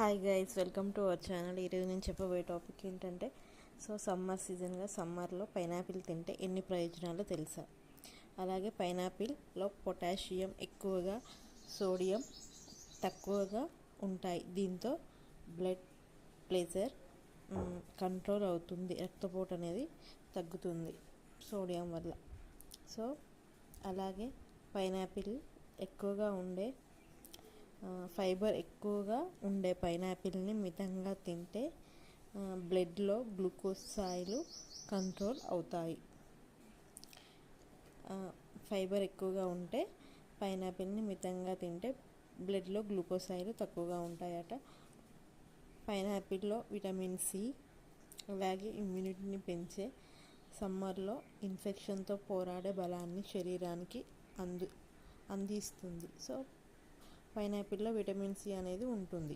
Hi guys, welcome to our channel. ఈరోజు నేను చెప్పబోయే టాపిక్ ఏంటంటే సమ్మర్ సీజన్గా సమ్మర్లో పైనాపిల్ తింటే ఎన్ని ప్రయోజనాలు తెలుసా? అలాగే పైనాపిల్లో పొటాషియం ఎక్కువగా, సోడియం తక్కువగా ఉంటాయి. దీంతో బ్లడ్ ప్రెషర్ కంట్రోల్ అవుతుంది, రక్తపోటు అనేది తగ్గుతుంది సోడియం వల్ల. సో అలాగే పైనాపిల్ ఎక్కువగా ఉండే ఫైబర్ ఎక్కువగా ఉండే పైనాపిల్ని మితంగా తింటే బ్లడ్లో గ్లూకోజ్ స్థాయిలు కంట్రోల్ అవుతాయి. ఫైబర్ ఎక్కువగా ఉంటే పైనాపిల్ని మితంగా తింటే బ్లడ్లో గ్లూకోజ్ స్థాయిలు తక్కువగా ఉంటాయట. పైనాపిల్లో విటమిన్ సి, అలాగే ఇమ్యూనిటీని పెంచే, సమ్మర్లో ఇన్ఫెక్షన్తో పోరాడే బలాన్ని శరీరానికి అందిస్తుంది. సో పైనాపిల్లో విటమిన్ సి అనేది ఉంటుంది.